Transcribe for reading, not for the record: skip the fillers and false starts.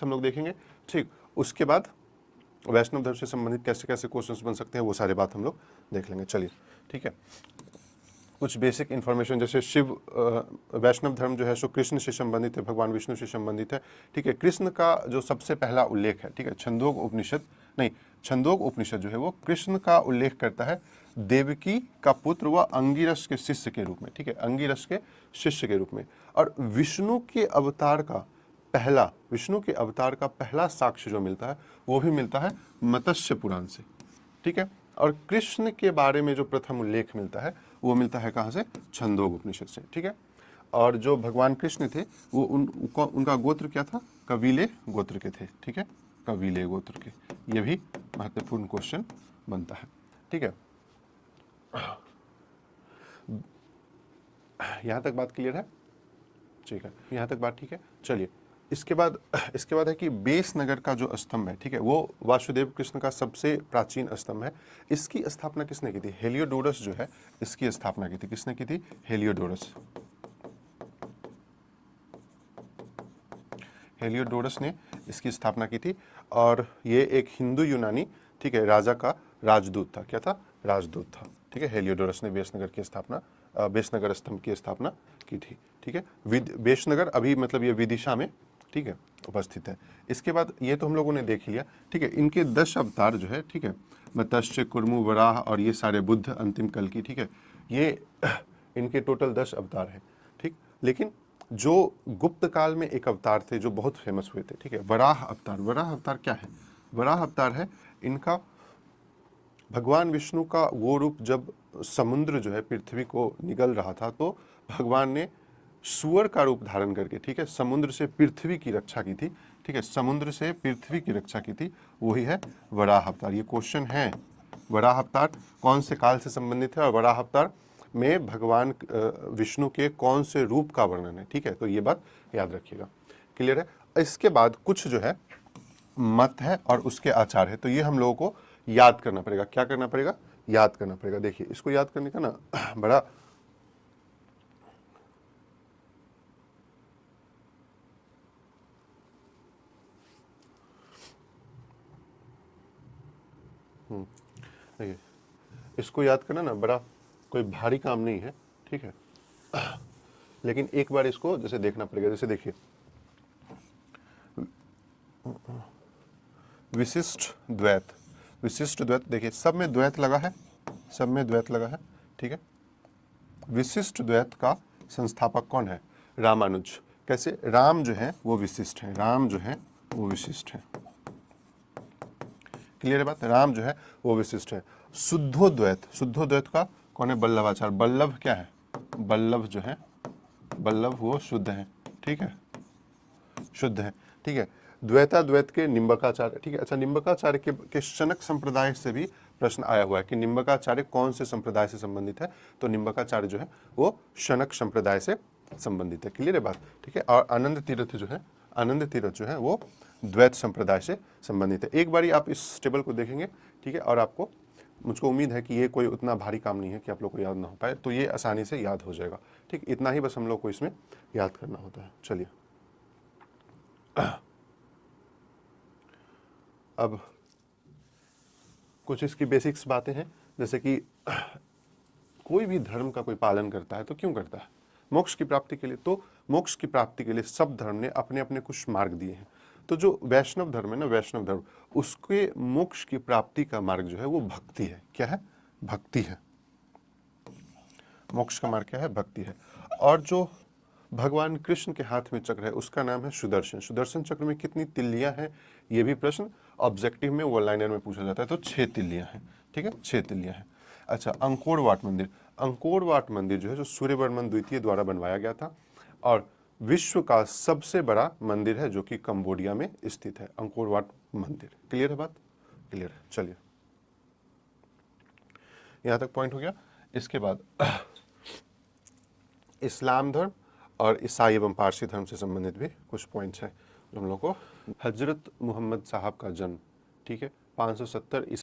हम लोग देखेंगे। ठीक, उसके बाद वैष्णव धर्म से संबंधित कैसे कैसे क्वेश्चंस बन सकते हैं वो सारे बात हम लोग देख लेंगे। चलिए ठीक है, कुछ बेसिक इन्फॉर्मेशन, जैसे वैष्णव धर्म जो है सो कृष्ण से संबंधित है, भगवान विष्णु से संबंधित है। ठीक है, कृष्ण का जो सबसे पहला उल्लेख है, ठीक है, छंदोग उपनिषद जो है वो कृष्ण का उल्लेख करता है देवकी का पुत्र व अंगिरस के शिष्य के रूप में। ठीक है, अंगिरस के शिष्य के रूप में। और विष्णु के अवतार का पहला साक्ष्य जो मिलता है वो भी मिलता है मत्स्य पुराण से। ठीक है, और कृष्ण के बारे में जो प्रथम उल्लेख मिलता है वो मिलता है कहाँ से? छंदोग उपनिषद से। ठीक है, और जो भगवान कृष्ण थे वो उनका गोत्र क्या था? कबीले गोत्र के थे। ठीक है, कबीले गोत्र के, ये भी महत्वपूर्ण क्वेश्चन बनता है। ठीक है, यहाँ तक बात क्लियर है? ठीक है, यहाँ तक बात ठीक है। चलिए, इसके बाद है कि बेसनगर का जो स्तंभ है, ठीक है, वो वासुदेव कृष्ण का सबसे प्राचीन स्तंभ है। इसकी स्थापना किसने की थी? हेलियोडोरस जो है इसकी स्थापना की थी। किसने की थी? हेलियोडोरस। हेलियोडोरस ने इसकी स्थापना की थी, और ये एक हिंदू यूनानी, ठीक है, राजा का राजदूत था। क्या था? राजदूत था। ठीक है, हेलियोडोरस ने बेसनगर स्तंभ की स्थापना की थी। ठीक है, बेसनगर अभी मतलब ये विदिशा में, ठीक है, उपस्थित है। इसके बाद ये तो हम लोगों ने देख लिया। ठीक है, इनके 10 अवतार जो है, ठीक है, मत्स्य, कुर्मु, वराह और ये सारे बुद्ध अंतिम कल की, ठीक है, ये इनके टोटल 10 अवतार हैं। ठीक, लेकिन जो गुप्त काल में एक अवतार थे जो बहुत फेमस हुए थे, ठीक है, वराह अवतार। वराह अवतार क्या है? वराह अवतार है इनका भगवान विष्णु का वो रूप, जब समुद्र जो है पृथ्वी को निगल रहा था तो भगवान ने सूअर का रूप धारण करके, ठीक है, समुद्र से पृथ्वी की रक्षा की थी। ठीक है, समुद्र से पृथ्वी की रक्षा की थी, वही है वराह अवतार। ये क्वेश्चन है, वराह अवतार कौन से काल से संबंधित है और वराह अवतार में भगवान विष्णु के कौन से रूप का वर्णन है। ठीक है, तो ये बात याद रखिएगा। क्लियर है? इसके बाद कुछ जो है मत है और उसके आचार है, तो ये हम लोगों को याद करना पड़ेगा। क्या करना पड़ेगा? याद करना पड़ेगा। देखिए, इसको याद करने का ना बड़ा देखिए, इसको याद करना ना बड़ा कोई भारी काम नहीं है। ठीक है, लेकिन एक बार इसको जैसे देखना पड़ेगा। जैसे देखिए, विशिष्ट द्वैत, विशिष्ट द्वैत, देखिए सब में द्वैत लगा है, सब में द्वैत लगा है। ठीक है, विशिष्ट द्वैत का संस्थापक कौन है? रामानुज। कैसे? राम जो है वो विशिष्ट है, राम जो है वो विशिष्ट है। क्लियर है बात? राम जो है वो विशिष्ट है। शुद्धोद्वैत, शुद्धोद्वैत का कौन है? बल्लभाचार्य। बल्लभ क्या है? बल्लभ जो है, बल्लभ वो शुद्ध है। ठीक है, शुद्ध है। ठीक है, द्वैताद्वैत के निम्बकाचार्य। ठीक है, अच्छा, निम्बकाचार्य के शनक संप्रदाय से भी प्रश्न आया हुआ है कि निम्बकाचार्य कौन से संप्रदाय से संबंधित है? तो निम्बकाचार्य जो है वो शनक संप्रदाय से संबंधित है। क्लियर है बात? ठीक है, और आनंद तीर्थ जो है, आनंद तीर्थ जो है वो द्वैत संप्रदाय से संबंधित है। एक बारी आप इस टेबल को देखेंगे, ठीक है, और आपको, मुझको उम्मीद है कि ये कोई उतना भारी काम नहीं है कि आप लोग को याद ना हो पाए, तो ये आसानी से याद हो जाएगा। ठीक, इतना ही बस हम लोग को इसमें याद करना होता है। चलिए, अब कुछ इसकी बेसिक्स बातें हैं, जैसे कि कोई भी धर्म का कोई पालन करता है तो क्यों करता है? मोक्ष की प्राप्ति के लिए। तो मोक्ष की प्राप्ति के लिए सब धर्म ने अपने अपने कुछ मार्ग दिए हैं। तो जो वैष्णव धर्म है ना, वैष्णव धर्म, उसके मोक्ष की प्राप्ति का मार्ग जो है वो भक्ति है। क्या है? भक्ति है। मोक्ष का मार्ग क्या है? भक्ति है। और जो भगवान कृष्ण के हाथ में चक्र है उसका नाम है सुदर्शन। सुदर्शन चक्र में कितनी तिल्लियां हैं? ये भी प्रश्न ऑब्जेक्टिव में वन लाइनर में पूछा जाता है। तो 6 तिल्लियां हैं। ठीक है, 6 तिल्लियां हैं। अच्छा, अंकोर वाट मंदिर। अंकोर वाट मंदिर जो है जो सूर्यवर्मन द्वितीय द्वारा बनवाया गया था, और विश्व का सबसे बड़ा मंदिर है जो कि कंबोडिया में स्थित है, अंकोर वाट मंदिर। क्लियर है बात? क्लियर है। चलिए, यहां तक पॉइंट हो गया। इसके बाद इस्लाम धर्म और ईसाई एवं पारसी धर्म से संबंधित भी कुछ पॉइंट्स हैं जो हम लोग को। हजरत मोहम्मद साहब का जन्म, ठीक है, 570 ईसा